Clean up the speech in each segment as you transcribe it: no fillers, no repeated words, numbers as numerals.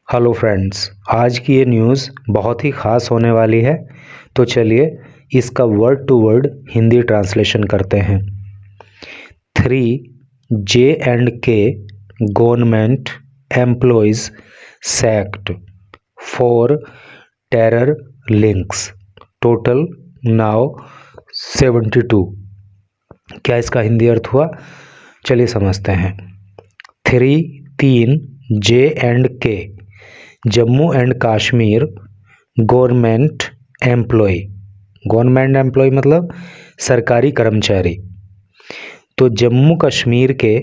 Hello friends, आज की ये न्यूज़ बहुत ही ख़ास होने वाली है। तो चलिए इसका word to word Hindi translation करते हैं। 3 J&K government employees sacked for terror links, total now 72। क्या इसका हिंदी अर्थ हुआ? चलिए समझते हैं। 3 J&K Jammu and Kashmir government employee मतलब सरकारी कर्मचारी। तो जम्मू कश्मीर के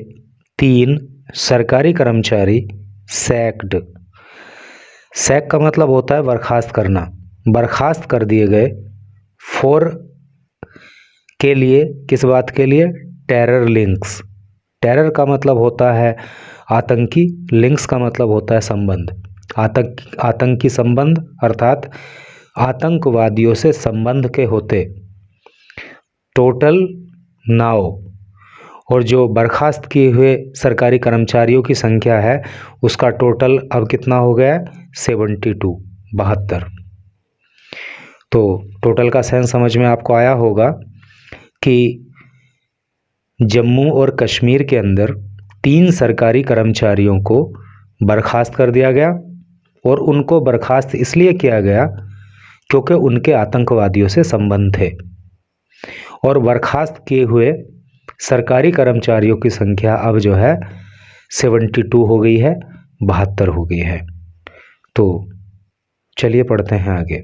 3 सरकारी कर्मचारी सैक्ड। सैक का मतलब होता है बर्खास्त करना, बर्खास्त कर दिए गए। फॉर के लिए, किस बात के लिए? Terror links. टेरर का मतलब होता है आतंकी, लिंक्स का मतलब होता है संबंध। आतंकी संबंध अर्थात आतंकवादियों से संबंध के होते। टोटल नाउ, और जो बर्खास्त किए हुए सरकारी कर्मचारियों की संख्या है उसका टोटल अब कितना हो गया? 72, 72। तो टोटल का सेंस समझ में आपको आया होगा कि जम्मू और कश्मीर के अंदर 3 सरकारी कर्मचारियों को बर्खास्त कर दिया गया, और उनको बर्खास्त इसलिए किया गया क्योंकि उनके आतंकवादियों से संबंध थे। और बर्खास्त किए हुए सरकारी कर्मचारियों की संख्या अब जो है 72 हो गई है, 72 हो गई है। तो चलिए पढ़ते हैं आगे।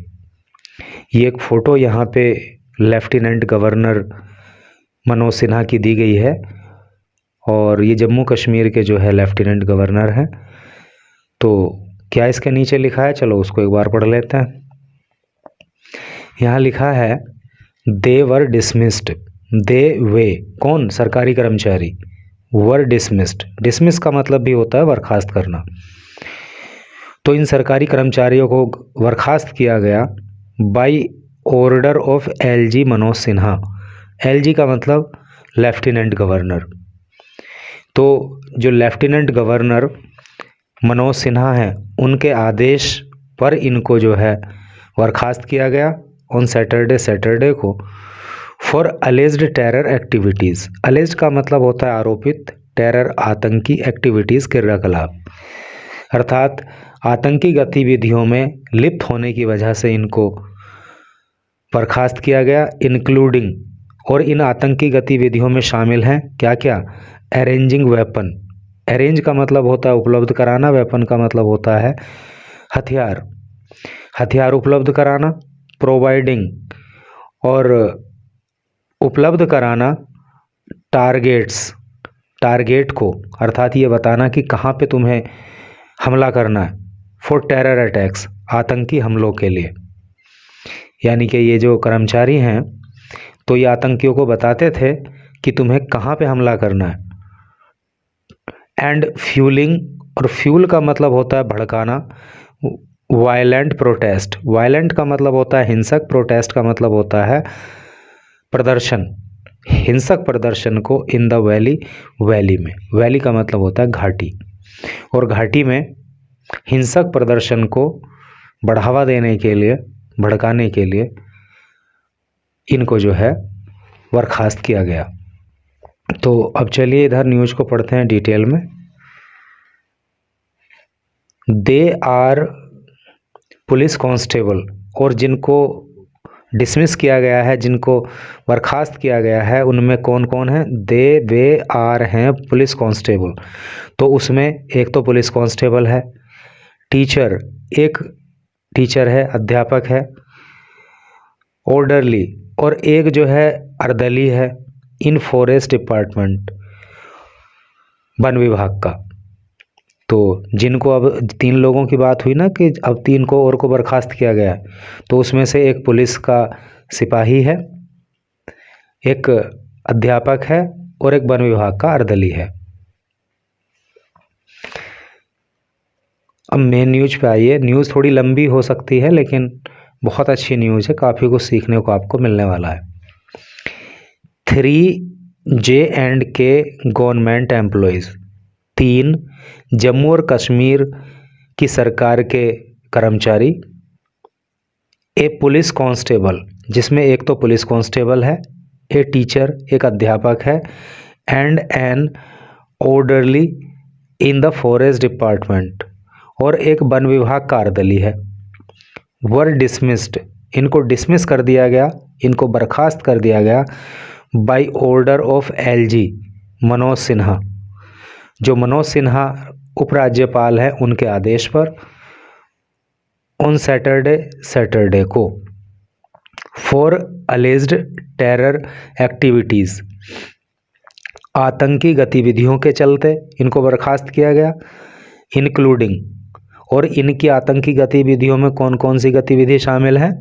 ये एक फ़ोटो यहाँ पे लेफ्टिनेंट गवर्नर मनोज सिन्हा की दी गई है, और ये जम्मू कश्मीर के जो है लेफ्टिनेंट गवर्नर हैं। तो क्या इसके नीचे लिखा है? चलो उसको एक बार पढ़ लेते हैं। यहाँ लिखा है दे वर डिसमिस्ड। दे वे कौन? सरकारी कर्मचारी। वर डिसमिस्ड, डिसमिस का मतलब भी होता है बर्खास्त करना। तो इन सरकारी कर्मचारियों को बर्खास्त किया गया by order of LG Manoj Sinha. LG का मतलब लेफ्टिनेंट गवर्नर। तो जो लेफ्टिनेंट गवर्नर मनोज सिन्हा हैं उनके आदेश पर इनको जो है बर्खास्त किया गया ऑन सैटरडे को for alleged terror activities. Alleged का मतलब होता है आरोपित, टेरर आतंकी, एक्टिविटीज़ क्रियाकलाप, अर्थात आतंकी गतिविधियों में लिप्त होने की वजह से इनको बर्खास्त किया गया। इंक्लूडिंग, और इन आतंकी गतिविधियों में शामिल हैं क्या क्या? Arranging weapon. अरेंज का मतलब होता है उपलब्ध कराना, वेपन का मतलब होता है हथियार, हथियार उपलब्ध कराना। प्रोवाइडिंग, और उपलब्ध कराना टारगेट्स, टारगेट को, अर्थात ये बताना कि कहाँ पे तुम्हें हमला करना है। फॉर टेरर अटैक्स, आतंकी हमलों के लिए। यानी कि ये जो कर्मचारी हैं तो ये आतंकियों को बताते थे कि तुम्हें कहाँ पे हमला करना है। एंड फ्यूलिंग, और फ्यूल का मतलब होता है भड़काना। वायलेंट प्रोटेस्ट, वायलेंट का मतलब होता है हिंसक, प्रोटेस्ट का मतलब होता है प्रदर्शन, हिंसक प्रदर्शन को इन द वैली, वैली में, वैली का मतलब होता है घाटी, और घाटी में हिंसक प्रदर्शन को बढ़ावा देने के लिए, भड़काने के लिए इनको जो है बर्खास्त किया गया। तो अब चलिए इधर न्यूज़ को पढ़ते हैं डिटेल में। दे आर पुलिस कांस्टेबल, और जिनको डिसमिस किया गया है, जिनको बर्खास्त किया गया है, उनमें कौन कौन है? दे वे आर हैं पुलिस कांस्टेबल। तो उसमें एक तो पुलिस कांस्टेबल है, टीचर, एक टीचर है, अध्यापक है, ऑर्डरली, और एक जो है अर्दली है, इन फॉरेस्ट डिपार्टमेंट, वन विभाग का। तो जिनको अब 3 लोगों की बात हुई ना कि अब 3 को और को बर्खास्त किया गया है, तो उसमें से एक पुलिस का सिपाही है, एक अध्यापक है, और एक वन विभाग का अर्दली है। अब मेन न्यूज़ पे आइए। न्यूज़ थोड़ी लंबी हो सकती है लेकिन बहुत अच्छी न्यूज़ है, काफ़ी कुछ सीखने को आपको मिलने वाला है। 3 J&K गवर्नमेंट एम्प्लॉयज़, 3 जम्मू और कश्मीर की सरकार के कर्मचारी, ए पुलिस कांस्टेबल, जिसमें एक तो पुलिस कांस्टेबल है, ए टीचर, एक अध्यापक है, and an orderly in the forest department, और एक वन विभाग का अर्दली है, वर डिसमिस्ड, इनको डिसमिस कर दिया गया, इनको बर्खास्त कर दिया गया, बाय ऑर्डर ऑफ एलजी मनोज सिन्हा, जो मनोज सिन्हा उपराज्यपाल हैं उनके आदेश पर, ऑन सैटरडे को, फॉर अलेज्ड टेरर एक्टिविटीज़, आतंकी गतिविधियों के चलते इनको बर्खास्त किया गया, इंक्लूडिंग, और इनकी आतंकी गतिविधियों में कौन कौन सी गतिविधि शामिल है,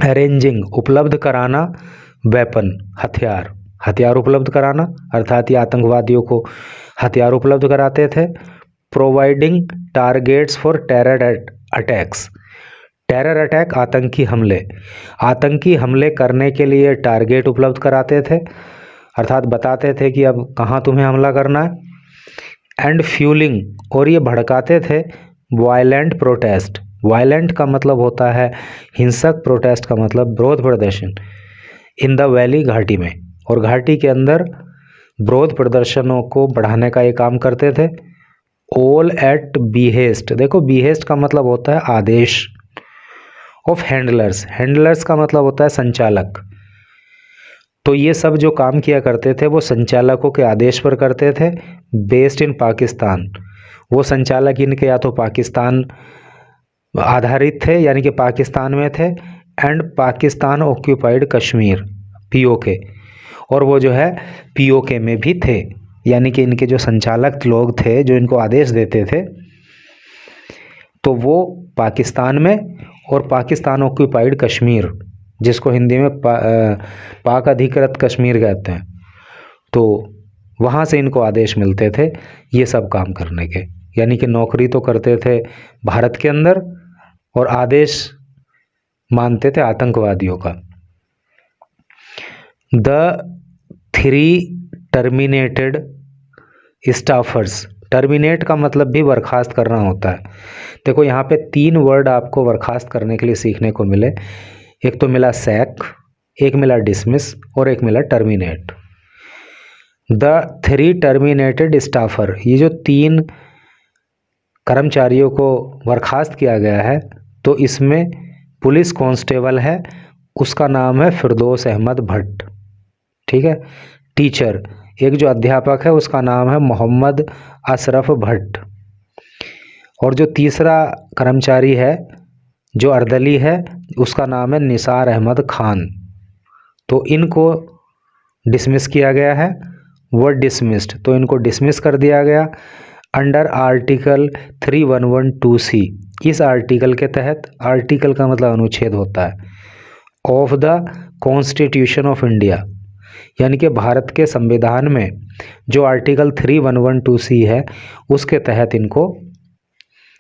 अरेंजिंग, उपलब्ध कराना, वेपन, हथियार उपलब्ध कराना, अर्थात ये आतंकवादियों को हथियार उपलब्ध कराते थे, providing targets for terror attacks, terror attack, आतंकी हमले करने के लिए टारगेट उपलब्ध कराते थे, अर्थात बताते थे कि अब कहाँ तुम्हें हमला करना है, एंड फ्यूलिंग, और ये भड़काते थे वायलेंट प्रोटेस्ट, वायलेंट का मतलब होता है हिंसक, प्रोटेस्ट का मतलब विरोध प्रदर्शन, इन द वैली, घाटी में, और घाटी के अंदर विरोध प्रदर्शनों को बढ़ाने का ये काम करते थे, ऑल एट बीहेस्ट, देखो बीहेस्ट का मतलब होता है आदेश, ऑफ हैंडलर्स का मतलब होता है संचालक, तो ये सब जो काम किया करते थे वो संचालकों के आदेश पर करते थे, बेस्ड इन पाकिस्तान, वो संचालक इनके या तो पाकिस्तान आधारित थे यानी कि पाकिस्तान में थे, and Pakistan occupied Kashmir, PoK, और वो जो है पीओके में भी थे, यानी कि इनके जो संचालक लोग थे जो इनको आदेश देते थे तो वो पाकिस्तान में, और पाकिस्तान ऑक्यूपाइड कश्मीर, जिसको हिंदी में पाक अधिकृत कश्मीर कहते हैं, तो वहाँ से इनको आदेश मिलते थे ये सब काम करने के, यानी कि नौकरी तो करते थे भारत के अंदर और आदेश मानते थे आतंकवादियों का। द 3 टर्मिनेटेड स्टाफर्स, टर्मिनेट का मतलब भी बर्खास्त करना होता है। देखो यहाँ पे 3 वर्ड आपको बर्खास्त करने के लिए सीखने को मिले, एक तो मिला सैक, एक मिला डिसमिस और एक मिला टर्मिनेट। द 3 टर्मिनेटेड स्टाफर, ये जो 3 कर्मचारियों को बर्खास्त किया गया है तो इसमें पुलिस कांस्टेबल है, उसका नाम है फिरदौस अहमद भट्ट, ठीक है। टीचर, एक जो अध्यापक है उसका नाम है मोहम्मद अशरफ भट्ट, और जो तीसरा कर्मचारी है जो अर्दली है उसका नाम है निसार अहमद खान। तो इनको डिसमिस किया गया है, वर डिसमिस्ड, तो इनको डिसमिस कर दिया गया अंडर आर्टिकल 3112C, इस आर्टिकल के तहत, आर्टिकल का मतलब अनुच्छेद होता है, of the constitution of India, यानी कि भारत के संविधान में जो आर्टिकल 3112C है उसके तहत इनको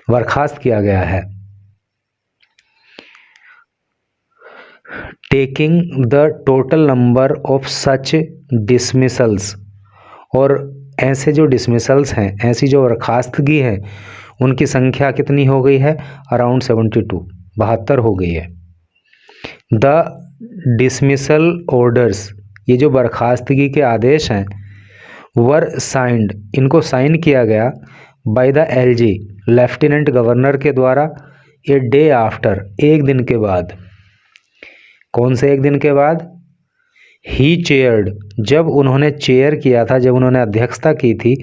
बर्खास्त किया गया है। Taking the total number of such dismissals, और ऐसे जो डिसमिसल्स हैं, ऐसी जो बर्खास्तगी है उनकी संख्या कितनी हो गई है, अराउंड 72 हो गई है। द डिसमिसल ऑर्डर्स, ये जो बर्खास्तगी के आदेश हैं, वर साइंड, इनको साइन किया गया by the LG, lieutenant governor के द्वारा, ए डे आफ्टर, एक दिन के बाद। कौन से एक दिन के बाद, ही चेयर्ड, जब उन्होंने चेयर किया था, जब उन्होंने अध्यक्षता की थी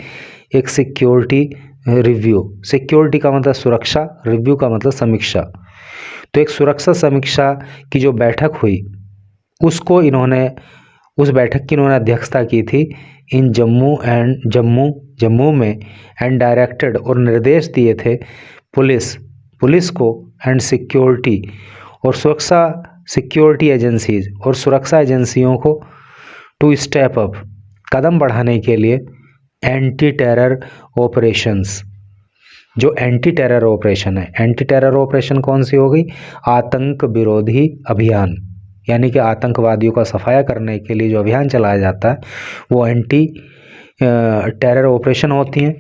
एक सिक्योरिटी रिव्यू, सिक्योरिटी का मतलब सुरक्षा, रिव्यू का मतलब समीक्षा, तो एक सुरक्षा समीक्षा की जो बैठक हुई उसको इन्होंने, उस बैठक की इन्होंने अध्यक्षता की थी इन जम्मू में, एंड डायरेक्टेड, और निर्देश दिए थे पुलिस को, एंड सिक्योरिटी, और सिक्योरिटी एजेंसीज और सुरक्षा एजेंसियों को, टू स्टेप अप, कदम बढ़ाने के लिए, एंटी टेरर ऑपरेशंस, जो एंटी टेरर ऑपरेशन है, एंटी टेरर ऑपरेशन कौन सी हो गई, आतंक विरोधी अभियान, यानी कि आतंकवादियों का सफाया करने के लिए जो अभियान चलाया जाता है वो एंटी टेरर ऑपरेशन होती हैं।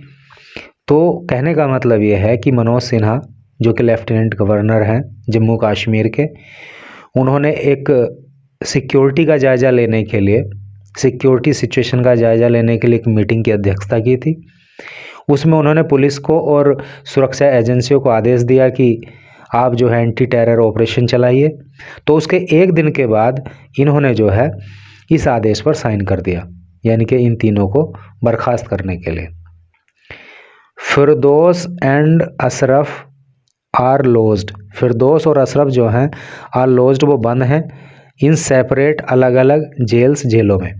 तो कहने का मतलब ये है कि मनोज सिन्हा जो कि लेफ्टिनेंट गवर्नर हैं जम्मू कश्मीर के, उन्होंने एक सिक्योरिटी का जायज़ा लेने के लिए, सिक्योरिटी सिचुएशन का जायज़ा लेने के लिए एक मीटिंग की अध्यक्षता की थी। उसमें उन्होंने पुलिस को और सुरक्षा एजेंसियों को आदेश दिया कि आप जो है एंटी टेरर ऑपरेशन चलाइए। तो उसके एक दिन के बाद इन्होंने जो है इस आदेश पर साइन कर दिया, यानी कि इन तीनों को बर्खास्त करने के लिए। फिरदौस एंड अशरफ आर लॉज्ड, फिरदौस और अशरफ जो हैं आर लॉज्ड, वो बंद हैं इन सेपरेट, अलग अलग जेल्स, जेलों में।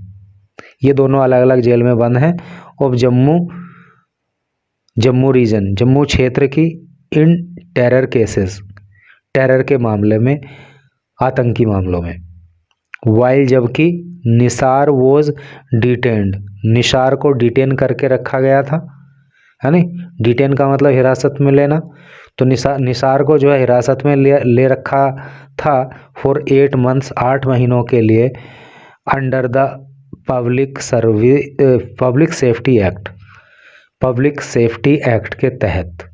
ये दोनों अलग अलग जेल में बंद हैं। और जम्मू रीजन, जम्मू क्षेत्र की इन टेरर केसेस, टेरर के मामले में, आतंकी मामलों में। वाइल जबकि निसार वॉज डिटेन्ड, निसार को डिटेन करके रखा गया था, है नहीं। डिटेन का मतलब हिरासत में लेना। तो निसार को जो है हिरासत में ले रखा था फॉर 8 months, 8 महीनों के लिए, under the Public Safety Act, Public Safety Act के तहत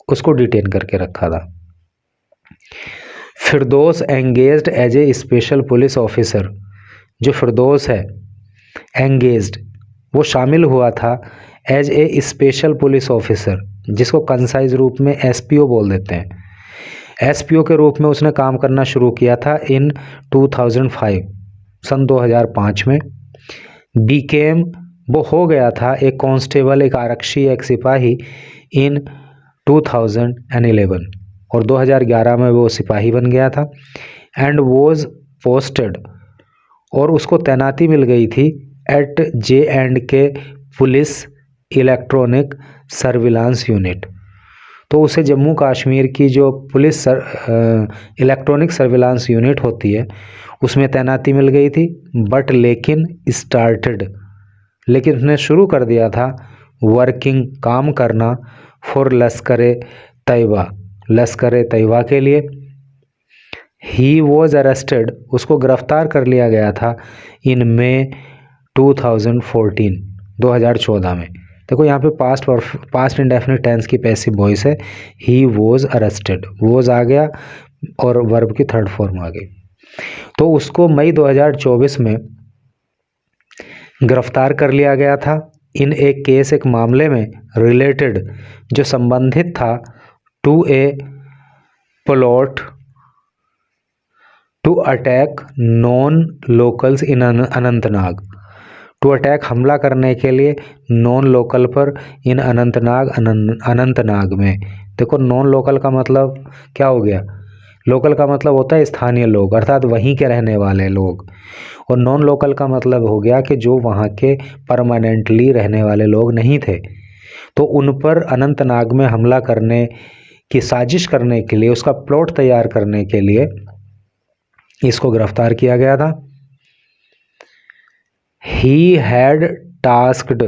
उसको डिटेन करके रखा था। Firdous engaged as a special police officer, जो फिरदौस है एंगेज्ड, वो शामिल हुआ था as a special police officer, जिसको कंसाइज रूप में एसपीओ बोल देते हैं। एसपीओ के रूप में उसने काम करना शुरू किया था इन 2005, सन 2005 में। बीकेम, वो हो गया था एक कांस्टेबल, एक आरक्षी, एक सिपाही इन 2011, और 2011 में वो सिपाही बन गया था। एंड वॉज पोस्टेड, और उसको तैनाती मिल गई थी at J&K police electronic surveillance unit. तो उसे जम्मू कश्मीर की जो पुलिस इलेक्ट्रॉनिक सर्विलांस यूनिट होती है उसमें तैनाती मिल गई थी। बट लेकिन उसने शुरू कर दिया था वर्किंग, काम करना, फॉर लश्कर-ए तैयबा, लश्कर-ए तैयबा के लिए। ही वॉज अरेस्टेड, उसको गिरफ्तार कर लिया गया था इन मई 2014, 2014 में। देखो यहाँ पे पास्ट इंडेफिनिट टेंस की पैसिव वॉइस है। ही वॉज अरेस्टेड, वॉज आ गया और वर्ब की थर्ड फॉर्म आ गई। तो उसको मई 2024 में गिरफ्तार कर लिया गया था इन एक केस, एक मामले में, रिलेटेड, जो संबंधित था to a plot to attack non locals in Anantnag, to attack, हमला करने के लिए नॉन लोकल पर इन अनंतनाग में। देखो नॉन लोकल का मतलब क्या हो गया, लोकल का मतलब होता है स्थानीय लोग, अर्थात वहीं के रहने वाले लोग, और नॉन लोकल का मतलब हो गया कि जो वहाँ के परमानेंटली रहने वाले लोग नहीं थे। तो उन पर अनंतनाग में हमला करने की साजिश करने के लिए, उसका प्लॉट तैयार करने के लिए इसको गिरफ्तार किया गया था। ही हैड टास्क्ड,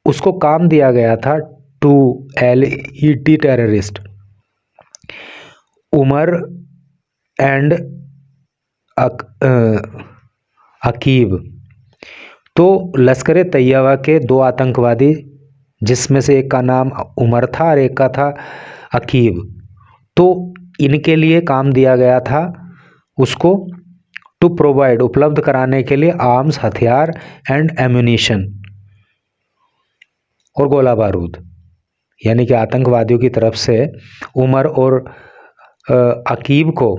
उसको काम दिया गया था to LET terrorist Umar and Aqib. तो लश्कर तैयबा के 2 आतंकवादी, जिसमें से एक का नाम उमर था और एक का था अकीब, तो इनके लिए काम दिया गया था उसको, टू प्रोवाइड, उपलब्ध कराने के लिए, आर्म्स, हथियार, एंड एम्यूनिशन, और गोला बारूद। यानी कि आतंकवादियों की तरफ से उमर और अकीब को,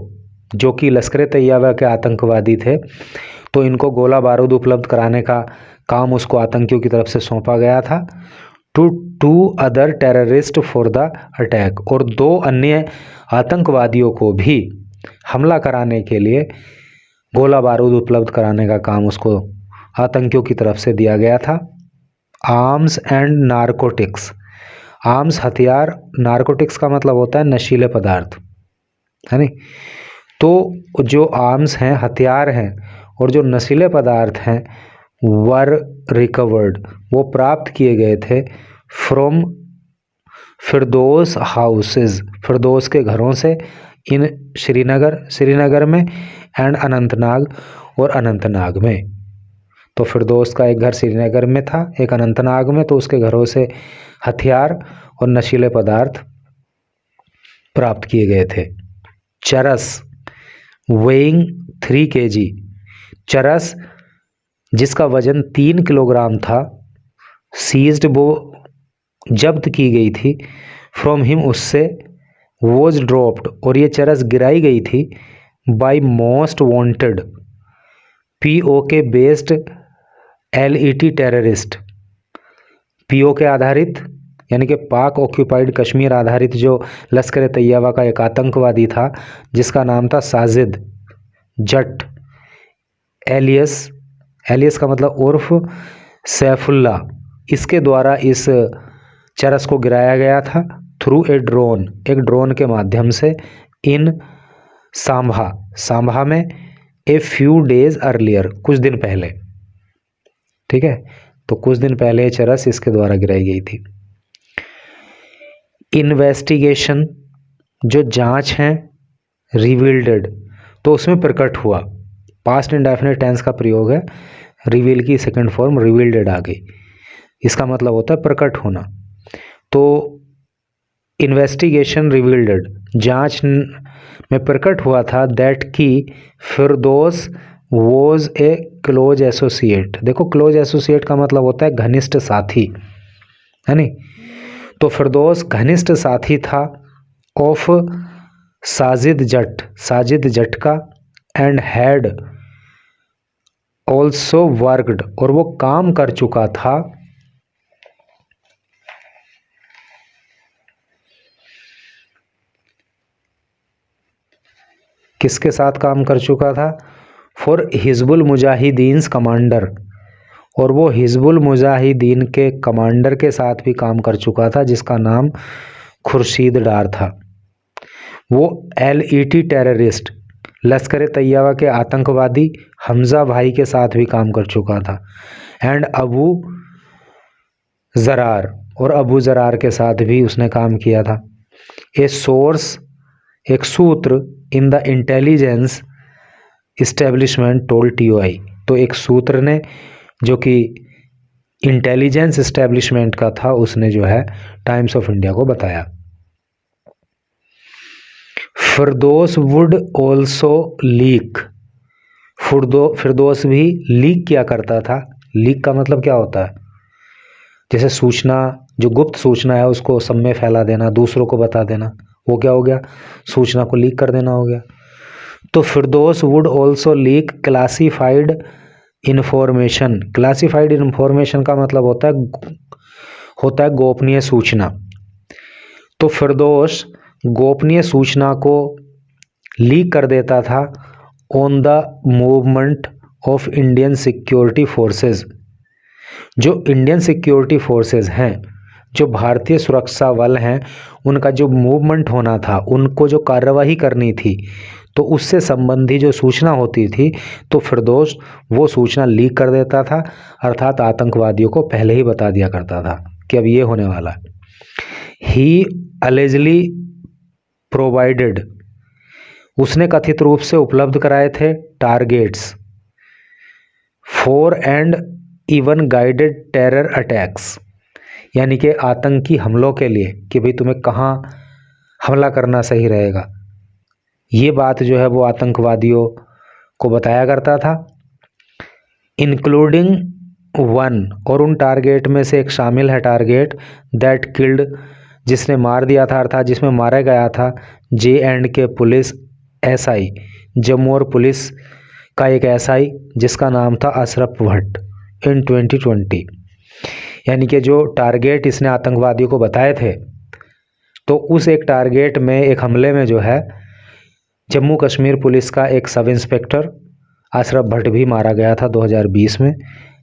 जो कि लश्कर तैयबा के आतंकवादी थे, तो इनको गोला बारूद उपलब्ध कराने का काम उसको आतंकियों की तरफ से सौंपा गया था। To 2 other terrorist for the attack, और 2 अन्य आतंकवादियों को भी हमला कराने के लिए गोला बारूद उपलब्ध कराने का काम उसको आतंकियों की तरफ से दिया गया था। आर्म्स एंड नारकोटिक्स, आर्म्स, हथियार, नारकोटिक्स का मतलब होता है नशीले पदार्थ, है नहीं। तो जो आर्म्स हैं, हथियार हैं, और जो नशीले पदार्थ हैं, वर रिकवर्ड, वो प्राप्त किए गए थे फ्रॉम फिरदौस हाउसेज, फिरदौस के घरों से, इन श्रीनगर में, एंड अनंतनाग, और अनंतनाग में। तो फिरदौस का एक घर श्रीनगर में था, एक अनंतनाग में, तो उसके घरों से हथियार और नशीले पदार्थ प्राप्त किए गए थे। चरस वेइंग 3 kg, चरस जिसका वजन 3 किलोग्राम था, सीज्ड वो जब्त की गई थी, फ्रॉम हिम उससे, वॉज ड्रॉप्ड और ये चरस गिराई गई थी, by most wanted POK based LET terrorist, POK आधारित यानी कि पाक ऑक्यूपाइड कश्मीर आधारित जो लश्कर तैयबा का एक आतंकवादी था जिसका नाम था साजिद जट एलियस का मतलब उर्फ सैफुल्ला, इसके द्वारा इस चरस को गिराया गया था थ्रू एक ड्रोन के माध्यम से इन सांभा में ए फ्यू डेज अर्लियर, कुछ दिन पहले। ठीक है, तो कुछ दिन पहले चरस इसके द्वारा गिराई गई थी। इन्वेस्टिगेशन जो जांच है, रिवील्ड तो उसमें प्रकट हुआ, पास्ट इंडेफिनिट टेंस का प्रयोग है, रिवील की सेकंड फॉर्म रिवील्ड आ गई, इसका मतलब होता है प्रकट होना। तो इन्वेस्टिगेशन रिवील्ड जांच में प्रकट हुआ था दैट की फिरदौस वॉज ए क्लोज एसोसिएट। देखो क्लोज एसोसिएट का मतलब होता है घनिष्ठ साथी, है नी। तो फिरदौस घनिष्ठ साथी था ऑफ साजिद जट का, एंड हैड ऑल्सो वर्कड और वो काम कर चुका था किसके साथ काम कर चुका था, फॉर हिजबुल मुजाहिदीन्स कमांडर, और वो हिजबुल मुजाहिदीन के कमांडर के साथ भी काम कर चुका था जिसका नाम खुर्शीद डार था। वो LET टेररिस्ट लश्कर तैयबा के आतंकवादी हमजा भाई के साथ भी काम कर चुका था, एंड अबू ज़रार के साथ भी उसने काम किया था। ए सोर्स एक सूत्र in the intelligence establishment told TOI, तो एक सूत्र ने जो कि इंटेलिजेंस इस्टेब्लिशमेंट का था उसने जो है टाइम्स ऑफ इंडिया को बताया। फिरदौस वुड ऑल्सो लीक, फिरदौस भी लीक किया करता था। लीक का मतलब क्या होता है, जैसे सूचना, जो गुप्त सूचना है उसको सब में फैला देना, दूसरों को बता देना, वो क्या हो गया, सूचना को लीक कर देना हो गया। तो Firdous would also leak classified information. Classified information का मतलब होता है गोपनीय सूचना। तो फिरदौस गोपनीय सूचना को लीक कर देता था on the movement of Indian security forces. जो इंडियन सिक्योरिटी फोर्सेस हैं, जो भारतीय सुरक्षा बल हैं, उनका जो मूवमेंट होना था, उनको जो कार्यवाही करनी थी, तो उससे संबंधी जो सूचना होती थी तो फिरदौस वो सूचना लीक कर देता था, अर्थात आतंकवादियों को पहले ही बता दिया करता था कि अब ये होने वाला है। ही अलेजली प्रोवाइडेड, उसने कथित रूप से उपलब्ध कराए थे targets for and even guided terror attacks, यानी कि आतंकी हमलों के लिए कि भाई तुम्हें कहाँ हमला करना सही रहेगा, ये बात जो है वो आतंकवादियों को बताया करता था। इंक्लूडिंग वन, और उन टारगेट में से एक शामिल है टारगेट दैट किल्ड, जिसने मार दिया था, अर्थात जिसमें मारा गया था J&K पुलिस SI, जम्मू और पुलिस का एक SI जिसका नाम था अशरफ भट्ट इन 2020। यानी कि जो टारगेट इसने आतंकवादियों को बताए थे, तो उस एक टारगेट में एक हमले में जो है जम्मू कश्मीर पुलिस का एक सब इंस्पेक्टर अशरफ भट्ट भी मारा गया था 2020 में,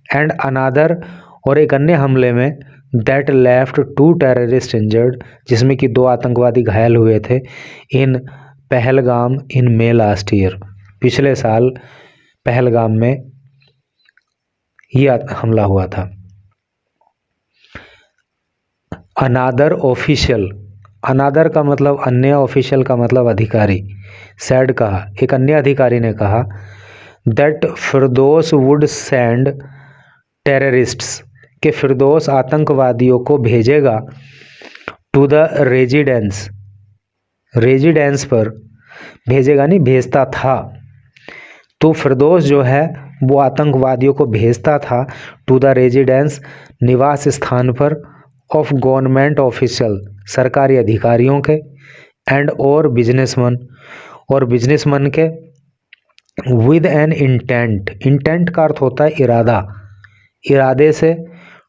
एंड अनादर, और एक अन्य हमले में दैट लेफ्ट 2 टेररिस्ट इंजर्ड, जिसमें कि 2 आतंकवादी घायल हुए थे इन पहलगाम इन मे लास्ट ईयर, पिछले साल पहलगाम में यह हमला हुआ था। अनादर ऑफिशियल, अनादर का मतलब अन्य, ऑफिशियल का मतलब अधिकारी, सैड कहा, एक अन्य अधिकारी ने कहा that Firdous would send terrorists, कि फिरदौस आतंकवादियों को भेजेगा टू द रेजिडेंस पर, भेजेगा नहीं, भेजता था। तो फिरदौस जो है वो आतंकवादियों को भेजता था टू द रेजिडेंस, निवास स्थान पर, ऑफ गवर्नमेंट ऑफिशियल, सरकारी अधिकारियों के, एंड और बिजनेसमैन, और बिजनेसमैन के, विद एन इंटेंट, इंटेंट का अर्थ होता है इरादा, इरादे से,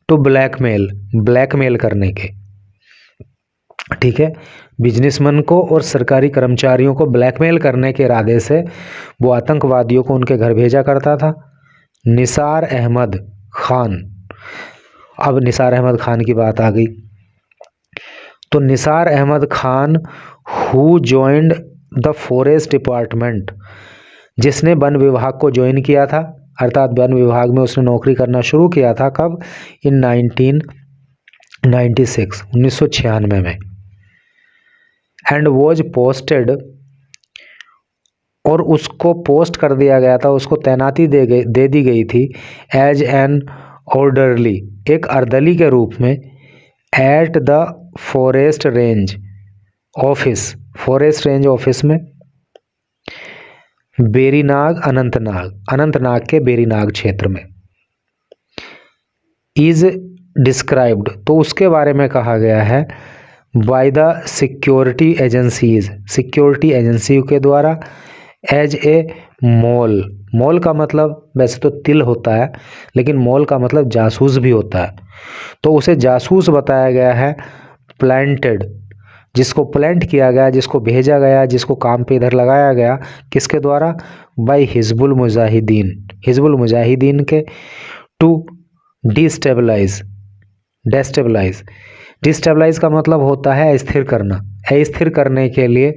टू ब्लैकमेल करने के। ठीक है, बिजनेसमैन को और सरकारी कर्मचारियों को ब्लैकमेल करने के इरादे से वो आतंकवादियों को उनके घर भेजा करता था। निसार अहमद खान, अब निसार अहमद खान की बात आ गई। तो Nisar Ahmad Khan who joined the forest department, जिसने वन विभाग को ज्वाइन किया था, अर्थात वन विभाग में उसने नौकरी करना शुरू किया था। कब? इन 1996 में। एंड वॉज पोस्टेड, और उसको पोस्ट कर दिया गया था, उसको तैनाती दे दी गई थी, एज एन ऑर्डरली, एक अर्दली के रूप में, at the forest range office, forest range office में, बेरीनाग अनंतनाग के बेरीनाग क्षेत्र में। इज डिस्क्राइब्ड, तो उसके बारे में कहा गया है, by the security agencies, security एजेंसियों के द्वारा, एज ए मॉल का मतलब वैसे तो तिल होता है, लेकिन मॉल का मतलब जासूस भी होता है। तो उसे जासूस बताया गया है, प्लांटेड, जिसको प्लांट किया गया, जिसको भेजा गया, जिसको काम पे इधर लगाया गया, किसके द्वारा? बाय हिजबुल मुजाहिदीन के, टू डिस्टेबलाइज का मतलब होता है अस्थिर करना, अस्थिर करने के लिए,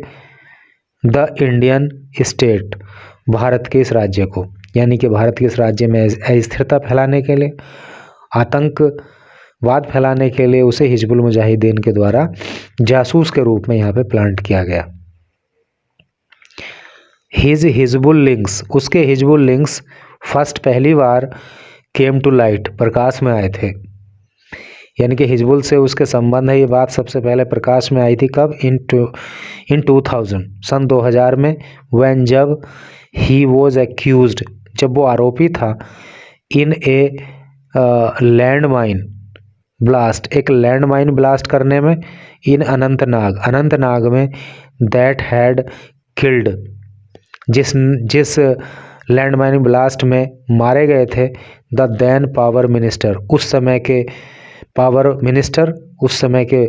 द इंडियन स्टेट, भारत के इस राज्य को, यानी कि भारत के इस राज्य में अस्थिरता फैलाने के लिए, आतंकवाद फैलाने के लिए उसे हिजबुल मुजाहिदीन के द्वारा जासूस के रूप में यहाँ पे प्लांट किया गया। हिजबुल लिंक्स, उसके हिजबुल लिंक्स फर्स्ट, पहली बार, केम टू लाइट, प्रकाश में आए थे, यानी कि हिजबुल से उसके संबंध है, ये बात सबसे पहले प्रकाश में आई थी। कब? इन 2000, सन 2000 में, व्हेन, जब, ही वॉज एक्यूज्ड, जब वो आरोपी था, इन ए लैंडमाइन ब्लास्ट, एक लैंडमाइन ब्लास्ट करने में, इन अनंतनाग में, दैट हैड किल्ड, जिस लैंडमाइन ब्लास्ट में मारे गए थे, द देन पावर मिनिस्टर, उस समय के पावर मिनिस्टर, उस समय के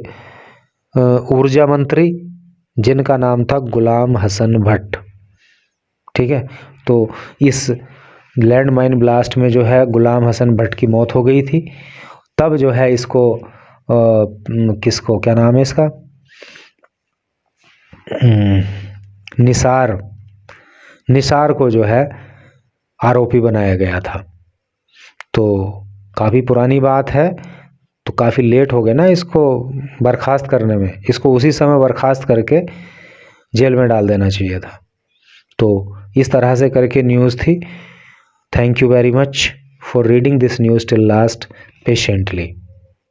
ऊर्जा मंत्री, जिनका नाम था गुलाम हसन भट्ट। ठीक है, तो इस लैंडमाइन ब्लास्ट में जो है गुलाम हसन भट्ट की मौत हो गई थी। तब जो है इसको किसको, क्या नाम है इसका, निसार को जो है आरोपी बनाया गया था। तो काफ़ी पुरानी बात है, तो काफ़ी लेट हो गया ना इसको बर्खास्त करने में, इसको उसी समय बर्खास्त करके जेल में डाल देना चाहिए था। तो इस तरह से करके न्यूज़ थी। Thank you very much for reading this news till last patiently.